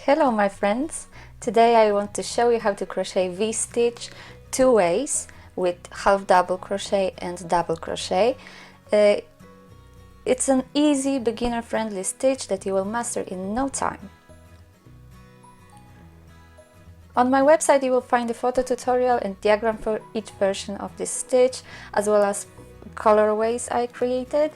Hello my friends! Today I want to show you how to crochet V-stitch two ways with half double crochet and double crochet. It's an easy beginner friendly stitch that you will master in no time. On my website you will find a photo tutorial and diagram for each version of this stitch, as well as colorways I created.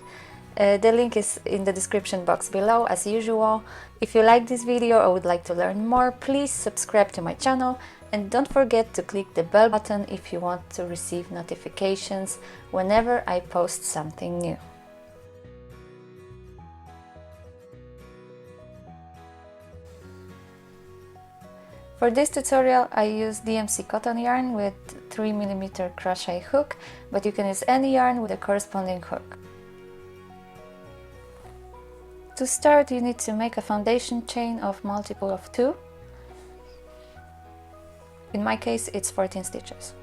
The link is in the description box below as usual. If you like this video or would like to learn more, please subscribe to my channel and don't forget to click the bell button if you want to receive notifications whenever I post something new. For this tutorial I use DMC cotton yarn with 3mm crochet hook, but you can use any yarn with a corresponding hook. To start, you need to make a foundation chain of multiple of 2. In my case it's 14 stitches.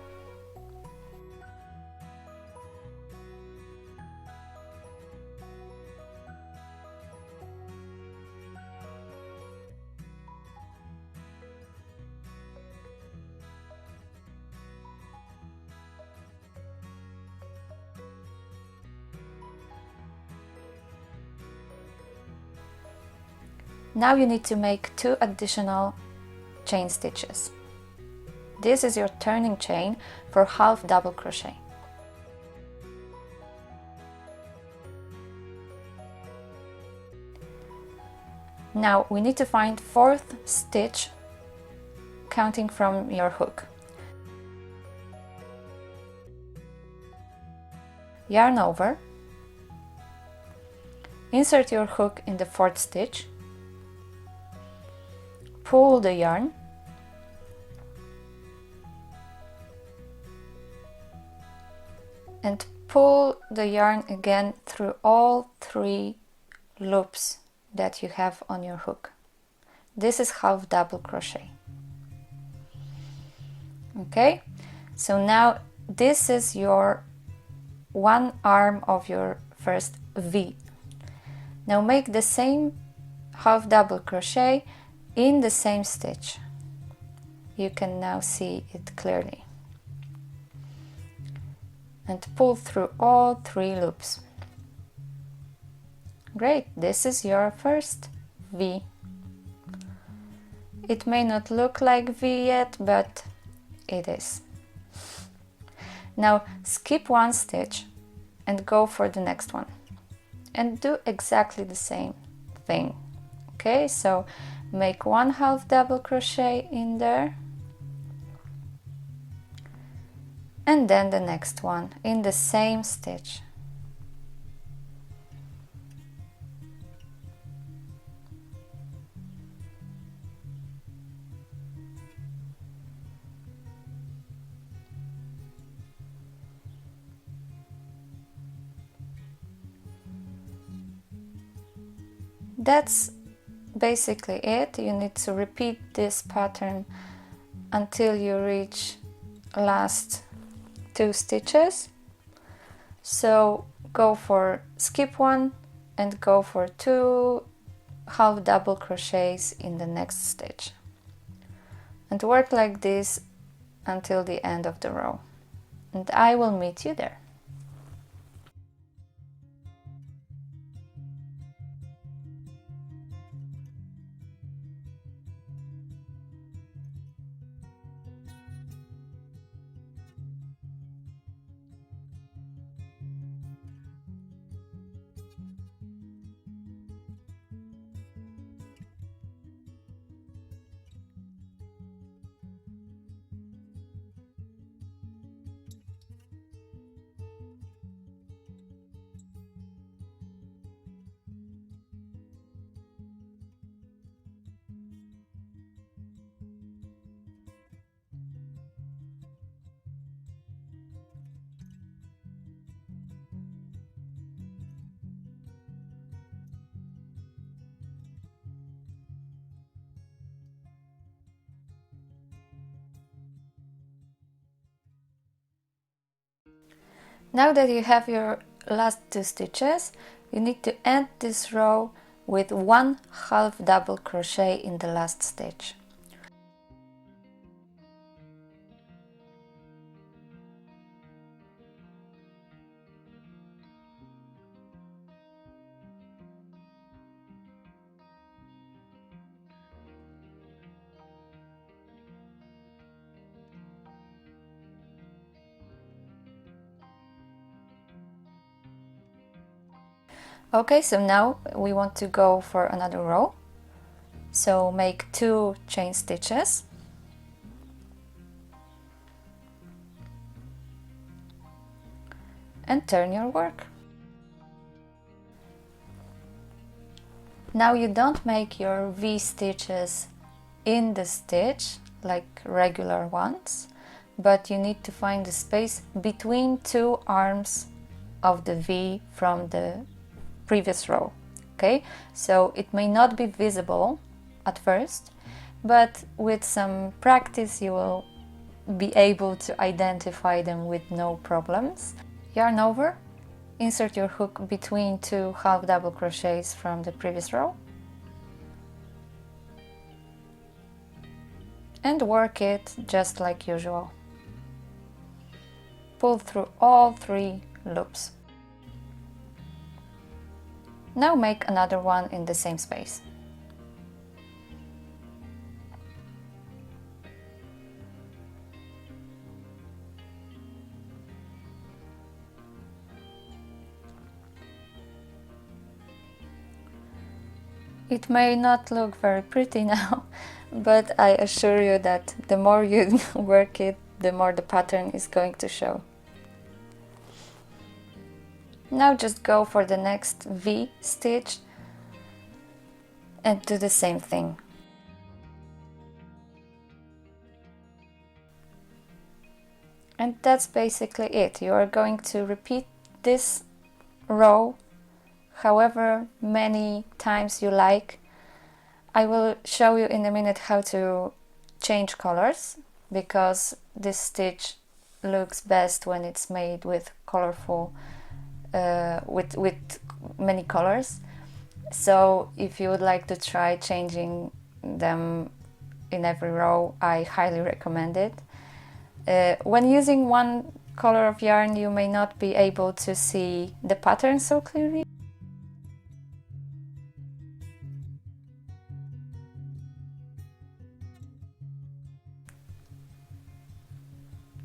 Now you need to make 2 additional chain stitches. This is your turning chain for half double crochet. Now we need to find 4th stitch counting from your hook. Yarn over, insert your hook in the 4th stitch, pull the yarn, and pull the yarn again through all 3 loops that you have on your hook. This is half double crochet. Okay, so now this is your one arm of your first V. Now make the same half double crochet in the same stitch. You can now see it clearly. And pull through all 3 loops. Great, this is your first V. It may not look like V yet, but it is. Now skip 1 stitch and go for the next one. And do exactly the same thing. Okay, so make 1 half double crochet in there. And then the next one in the same stitch. That's basically it. You need to repeat this pattern until you reach last 2 stitches. So go for skip 1 and go for 2 half double crochets in the next stitch, and work like this until the end of the row, and I will meet you there. Now that you have your last 2 stitches, you need to end this row with 1 half double crochet in the last stitch. Okay, so now we want to go for another row. So make 2 chain stitches and turn your work. Now you don't make your V stitches in the stitch like regular ones, but you need to find the space between 2 arms of the V from the previous row. Okay, so it may not be visible at first, but with some practice you will be able to identify them with no problems. Yarn over, insert your hook between 2 half double crochets from the previous row and work it just like usual. Pull through all 3 loops. Now make another one in the same space. It may not look very pretty now, but I assure you that the more you work it, the more the pattern is going to show. Now just go for the next V stitch and do the same thing. And that's basically it. You are going to repeat this row however many times you like. I will show you in a minute how to change colors, because this stitch looks best when it's made with colorful with many colors. So if you would like to try changing them in every row, I highly recommend it. When using one color of yarn, you may not be able to see the pattern so clearly.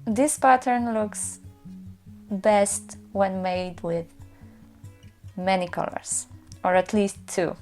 This pattern looks best when made with many colors, or at least 2.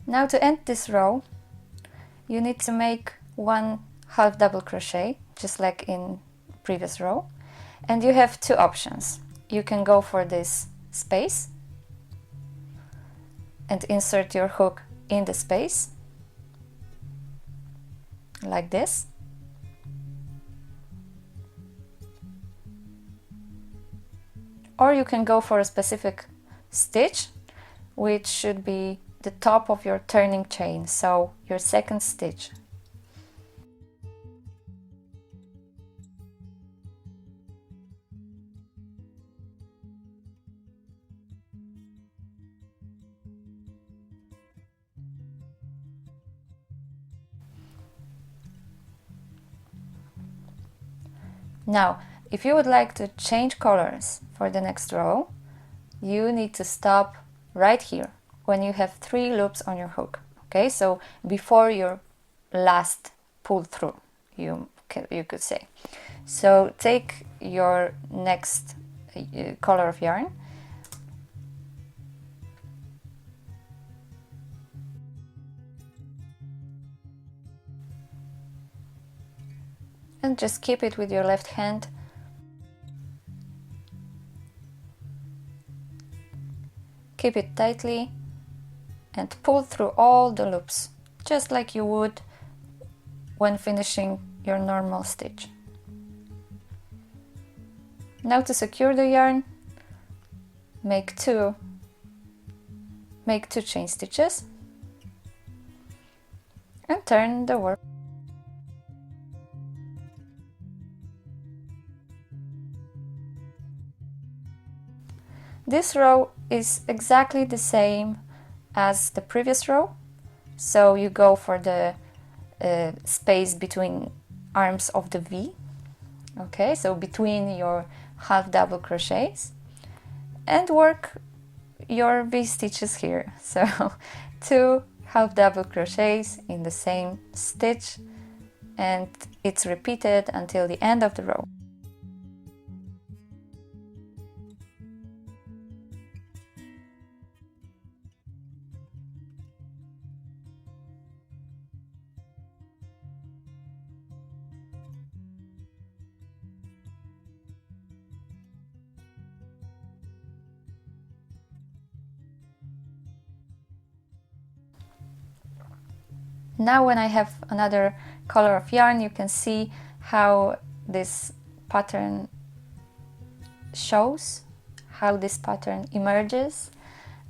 Now to end this row, you need to make 1 half double crochet, just like in previous row, and you have 2 options. You can go for this space and insert your hook in the space, like this. Or you can go for a specific stitch, which should be the top of your turning chain, so your second stitch. Now, if you would like to change colors for the next row, you need to stop right here when you have 3 loops on your hook. Okay, so before your last pull through, you could say. So take your next color of yarn, and just keep it with your left hand. Keep it tightly and pull through all the loops, just like you would when finishing your normal stitch. Now to secure the yarn, make two chain stitches and turn the work. This row is exactly the same as the previous row, so you go for the space between arms of the V, okay, so between your half double crochets, and work your V stitches here. So 2 half double crochets in the same stitch, and it's repeated until the end of the row. Now when I have another color of yarn, you can see how this pattern shows, how this pattern emerges,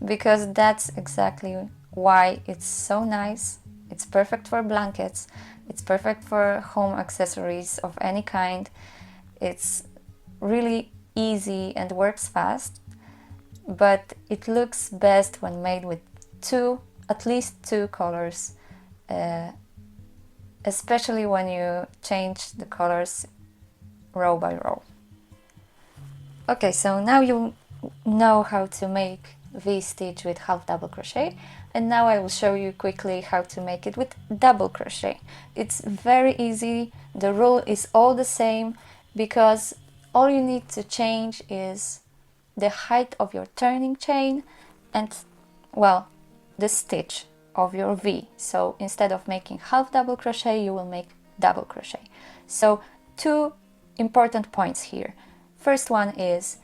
because that's exactly why it's so nice. It's perfect for blankets, it's perfect for home accessories of any kind. It's really easy and works fast, but it looks best when made with at least two colors, especially when you change the colors row by row. Okay, so now you know how to make V-stitch with half double crochet, and now I will show you quickly how to make it with double crochet. It's very easy, the rule is all the same, because all you need to change is the height of your turning chain and, well, the stitch of your V. So instead of making half double crochet, you will make double crochet. So 2 important points here. First one is,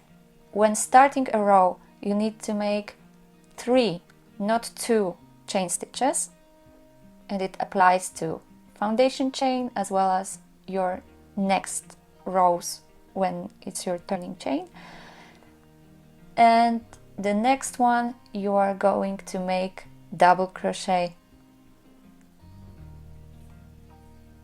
when starting a row, you need to make 3, not 2 chain stitches, and it applies to foundation chain as well as your next rows when it's your turning chain. And the next one, you are going to make double crochet.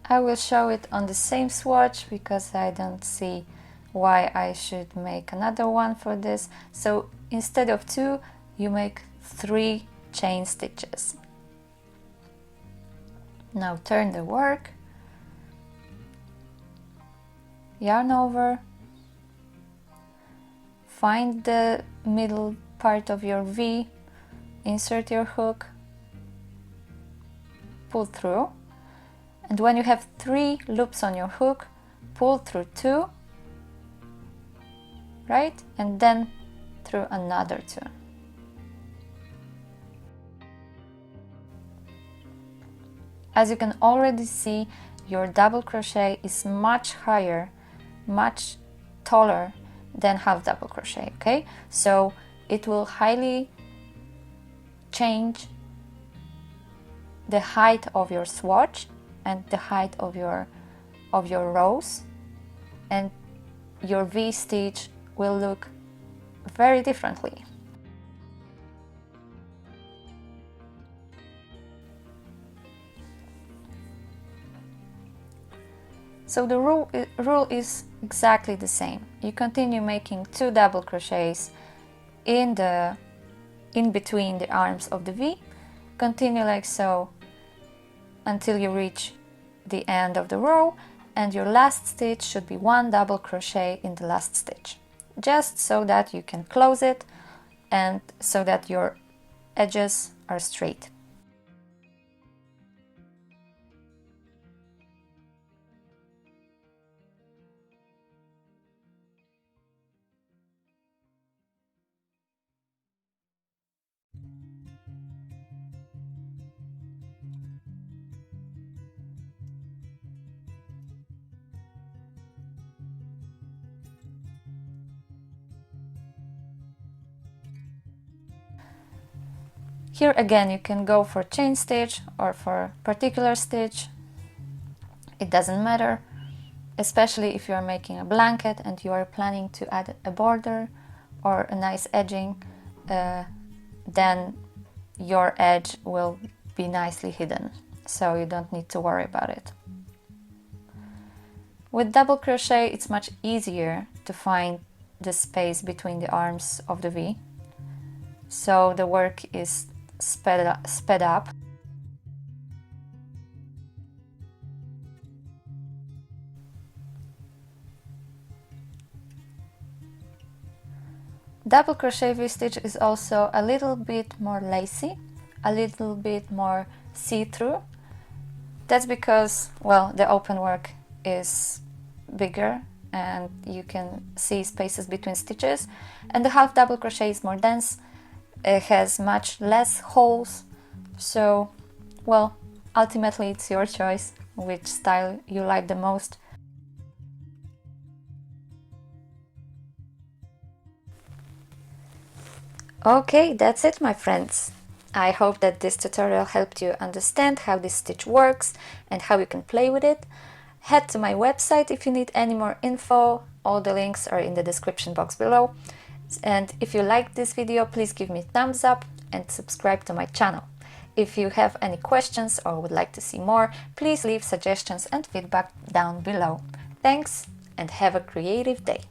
I will show it on the same swatch because I don't see why I should make another one for this. So instead of 2, you make 3 chain stitches. Now turn the work, yarn over, find the middle part of your V, insert your hook, pull through, and when you have 3 loops on your hook, pull through 2, right, and then through another 2. As you can already see, your double crochet is much higher, much taller than half double crochet, okay? So it will highly change the height of your swatch and the height of your rows, and your V-stitch will look very differently. So the rule is exactly the same. You continue making 2 double crochets in between the arms of the V. Continue like so until you reach the end of the row, and your last stitch should be 1 double crochet in the last stitch, just so that you can close it and so that your edges are straight. Here again you can go for chain stitch or for particular stitch. It doesn't matter, especially if you are making a blanket and you are planning to add a border or a nice edging, then your edge will be nicely hidden, so you don't need to worry about it. With double crochet it's much easier to find the space between the arms of the V, so the work is sped up. Double crochet V-stitch is also a little bit more lacy, a little bit more see-through. That's because, well, the open work is bigger and you can see spaces between stitches, and the half double crochet is more dense. It has much less holes, so, well, ultimately it's your choice which style you like the most. Okay, that's it, my friends. I hope that this tutorial helped you understand how this stitch works and how you can play with it. Head to my website if you need any more info. All the links are in the description box below. And if you liked this video, please give me a thumbs up and subscribe to my channel. If you have any questions or would like to see more, please leave suggestions and feedback down below. Thanks and have a creative day!